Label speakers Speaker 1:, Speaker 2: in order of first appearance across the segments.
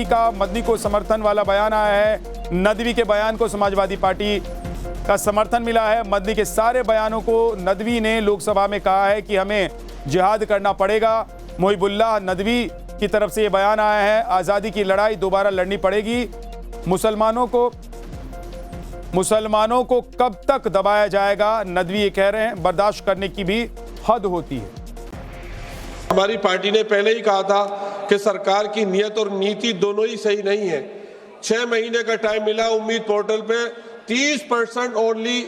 Speaker 1: नदवी को समर्थन वाला बयान आया है। नदवी के बयान को समाजवादी पार्टी का समर्थन मिला है। मदनी के सारे बयानों को नदवी ने लोकसभा में कहा है कि हमें जिहाद करना पड़ेगा। मोहिबुल्लाह नदवी की तरफ से ये बयान आया है, आज़ादी की लड़ाई दोबारा लड़नी पड़ेगी। मुसलमानों को कब तक दबाया जाएगा? नदवी ये कह रहे हैं, बर्दाश्त करने की भी हद होती है।
Speaker 2: हमारी पार्टी ने पहले ही कहा था कि सरकार की नीयत और नीति दोनों ही सही नहीं है। 6 महीने का टाइम मिला। उम्मीद पोर्टल पे 30% ओनली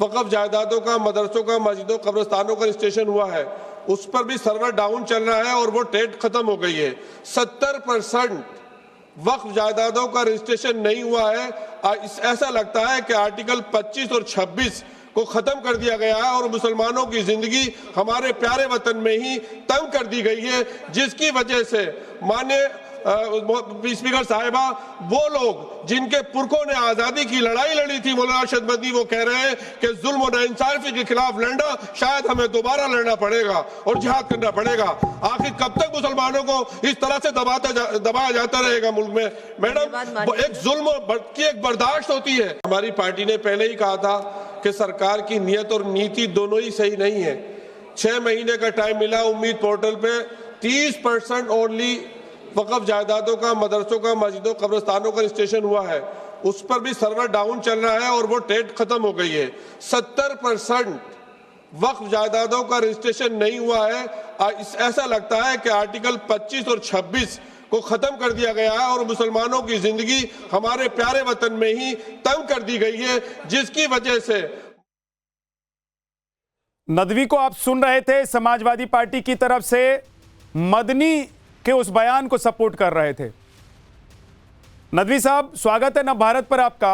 Speaker 2: वक्फ जायदादों का, मदरसों का, मस्जिदों, कब्रिस्तानों का रजिस्ट्रेशन हुआ है। उस पर भी सर्वर डाउन चल रहा है और वो डेट खत्म हो गई है। 70% वक्फ जायदादों का रजिस्ट्रेशन नहीं हुआ है। ऐसा लगता है कि आर्टिकल 25 और 26 को खत्म कर दिया गया है और मुसलमानों की जिंदगी हमारे प्यारे वतन में ही तंग कर दी गई है, जिसकी वजह से माननीय स्पीकर साहिबा, वो लोग जिनके पुरखों ने आजादी की लड़ाई लड़ी थी, मौलाना अरशद मदनी, वो कह रहे हैं कि जुल्म और नाइंसाफी के खिलाफ लड़ना शायद हमें दोबारा लड़ना पड़ेगा और जिहाद करना पड़ेगा। आखिर कब तक मुसलमानों को इस तरह से दबाया जाता रहेगा मुल्क में? मैडम, एक जुल्म की एक बर्दाश्त होती है। हमारी पार्टी ने पहले ही कहा था कि सरकार की नीयत और नीति दोनों ही सही नहीं है। 6 महीने का टाइम मिला। उम्मीद पोर्टल पे 30% ओनली वक्फ जायदादों का, मदरसों का, मस्जिदों, कब्रिस्तानों का रजिस्ट्रेशन हुआ है। उस पर भी सर्वर डाउन चल रहा है और वो डेट खत्म हो गई है। 70% वक्फ जायदादों का रजिस्ट्रेशन नहीं हुआ है। ऐसा लगता है कि आर्टिकल 25 और 26 को खत्म कर दिया गया है और मुसलमानों की जिंदगी हमारे प्यारे वतन में ही तंग कर दी गई है, जिसकी वजह से।
Speaker 1: नदवी को आप सुन रहे थे, समाजवादी पार्टी की तरफ से मदनी के उस बयान को सपोर्ट कर रहे थे। नदवी साहब, स्वागत है नवभारत पर आपका।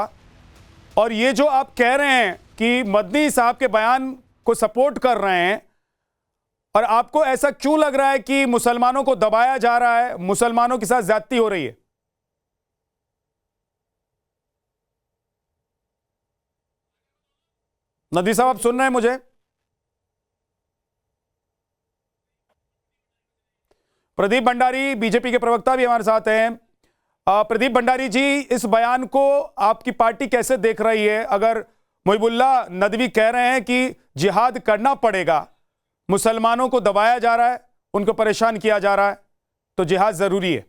Speaker 1: और ये जो आप कह रहे हैं कि मदनी साहब के बयान को सपोर्ट कर रहे हैं, और आपको ऐसा क्यों लग रहा है कि मुसलमानों को दबाया जा रहा है, मुसलमानों के साथ ज्यादती हो रही है? नदवी साहब, आप सुन रहे हैं मुझे? प्रदीप भंडारी, बीजेपी के प्रवक्ता, भी हमारे साथ हैं। प्रदीप भंडारी जी, इस बयान को आपकी पार्टी कैसे देख रही है? अगर मोहिबुल्लाह नदवी कह रहे हैं कि जिहाद करना पड़ेगा, मुसलमानों को दबाया जा रहा है, उनको परेशान किया जा रहा है, तो जिहाद जरूरी है।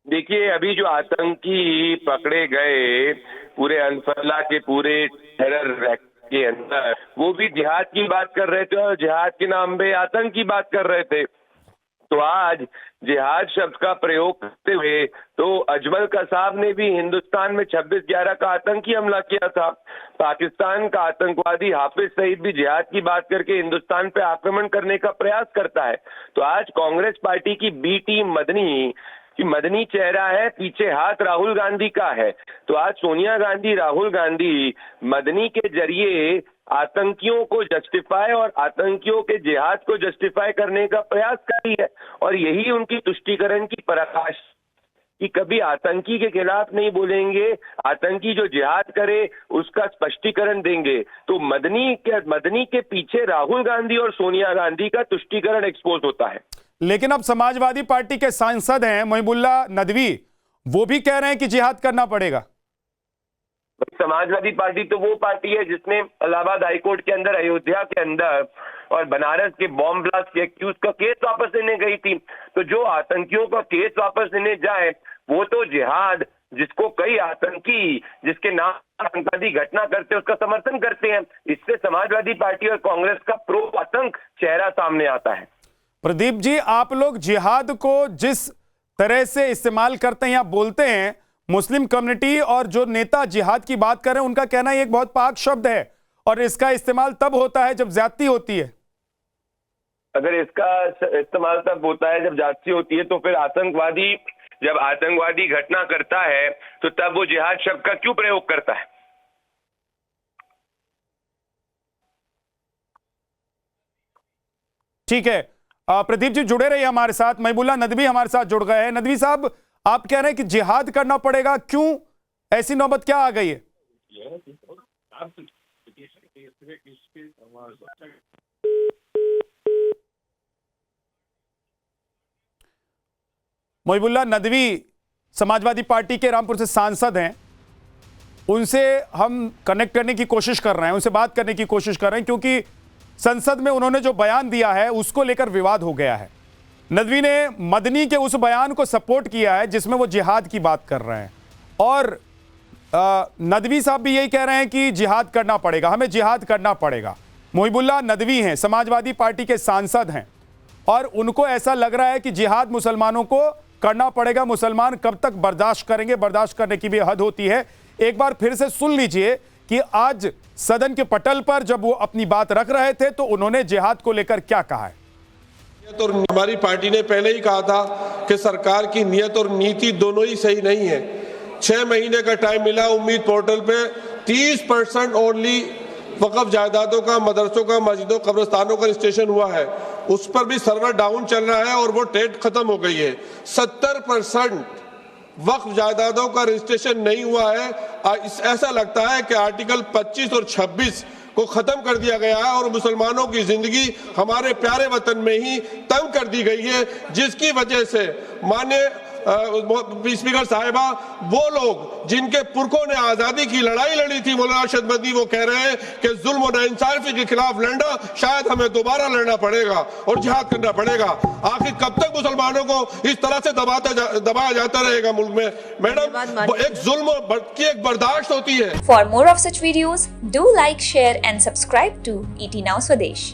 Speaker 3: देखिए, अभी जो आतंकी पकड़े गए पूरे अनफला के पूरे टेरर के अंदर, वो भी जिहाद की बात कर रहे थे और जिहाद के नाम पे आतंक की बात कर रहे थे। तो आज जिहाद शब्द का प्रयोग करते हुए तो अजमल कसाब ने भी हिंदुस्तान में 26/11 का आतंकी हमला किया था। पाकिस्तान का आतंकवादी हाफिज सईद भी जिहाद की बात करके हिंदुस्तान पे आक्रमण करने का प्रयास करता है। तो आज कांग्रेस पार्टी की बी टीम मदनी चेहरा है, पीछे हाथ राहुल गांधी का है। तो आज सोनिया गांधी, राहुल गांधी मदनी के जरिए आतंकियों को जस्टिफाई और आतंकियों के जिहाद को जस्टिफाई करने का प्रयास कर रही है, और यही उनकी तुष्टीकरण की पराकाष्ठा कि कभी आतंकी के खिलाफ नहीं बोलेंगे, आतंकी जो जिहाद करे उसका स्पष्टीकरण देंगे। तो मदनी के पीछे राहुल गांधी और सोनिया गांधी का तुष्टीकरण एक्सपोज होता है।
Speaker 1: लेकिन अब समाजवादी पार्टी के सांसद हैं मोहिबुल्लाह नदवी, वो भी कह रहे हैं कि जिहाद करना पड़ेगा।
Speaker 3: समाजवादी पार्टी तो वो पार्टी है जिसने इलाहाबाद हाईकोर्ट के अंदर, अयोध्या के अंदर और बनारस के बॉम्ब ब्लास्ट के एक्यूज का केस वापस लेने गई थी। तो जो आतंकियों का केस वापस लेने जाए, वो तो जिहाद, जिसको कई आतंकी जिसके नाम आतंकवादी घटना करते उसका समर्थन करते हैं। इससे समाजवादी पार्टी और कांग्रेस का प्रो आतंक चेहरा सामने आता है।
Speaker 1: प्रदीप जी, आप लोग जिहाद को जिस तरह से इस्तेमाल करते हैं या बोलते हैं, मुस्लिम कम्युनिटी और जो नेता जिहाद की बात कर रहे हैं, उनका कहना ये एक बहुत पाक शब्द है और इसका इस्तेमाल तब होता है जब ज्यादती होती है।
Speaker 3: अगर इसका इस्तेमाल तब होता है जब ज्यादती होती है, तो फिर जब आतंकवादी घटना करता है तो तब वो जिहाद शब्द का क्यों प्रयोग करता है?
Speaker 1: ठीक है, प्रदीप जी जुड़े रहिए हमारे साथ। मोहिबुल्लाह नदवी हमारे साथ जुड़ गए हैं। नदवी साहब, आप कह रहे हैं कि जिहाद करना पड़ेगा, क्यों? ऐसी नौबत क्या आ गई है? मोहिबुल्लाह नदवी समाजवादी पार्टी के रामपुर से सांसद हैं, उनसे हम कनेक्ट करने की कोशिश कर रहे हैं, उनसे बात करने की कोशिश कर रहे हैं, क्योंकि संसद में उन्होंने जो बयान दिया है उसको लेकर विवाद हो गया है। नदवी ने मदनी के उस बयान को सपोर्ट किया है जिसमें वो जिहाद की बात कर रहे हैं, और नदवी साहब भी यही कह रहे हैं कि जिहाद करना पड़ेगा, हमें जिहाद करना पड़ेगा। मुहिबुल्लाह नदवी हैं, समाजवादी पार्टी के सांसद हैं, और उनको ऐसा लग रहा है कि जिहाद मुसलमानों को करना पड़ेगा। मुसलमान कब तक बर्दाश्त करेंगे, बर्दाश्त करने की भी हद होती है। एक बार फिर से सुन लीजिए कि आज सदन के पटल पर जब वो अपनी बात रख रहे थे तो उन्होंने जिहाद को लेकर क्या कहा है।
Speaker 2: तो हमारी पार्टी ने पहले ही कहा था कि सरकार की नियत और नीति दोनों ही सही नहीं है। 6 महीने का टाइम मिला, उम्मीद पोर्टल पे 30% ओनली वक़फ़ जायदादों का, मदरसों का, मस्जिदों, कब्रिस्तानों का रजिस्ट्रेशन हुआ है, उस पर भी सर्वर डाउन चल रहा है और वो डेट खत्म हो गई है। 70% वक्फ जायदादों का रजिस्ट्रेशन नहीं हुआ है। ऐसा लगता है कि आर्टिकल 25 और 26 को खत्म कर दिया गया है और मुसलमानों की जिंदगी हमारे प्यारे वतन में ही तंग कर दी गई है, जिसकी वजह से माने स्पीकर साहिबा, वो लोग जिनके पुरखों ने आजादी की लड़ाई लड़ी थी, मौलाना अरशद मदनी, वो कह रहे हैं कि जुल्म और नाइंसाफी के खिलाफ लड़ना शायद हमें दोबारा लड़ना पड़ेगा और जिहाद करना पड़ेगा। आखिर कब तक मुसलमानों को इस तरह से दबाया जाता रहेगा मुल्क में? मैडम, एक जुल्म की एक बर्दाश्त होती है।
Speaker 4: For more of such videos, do like, share and subscribe to ET Now Swadesh.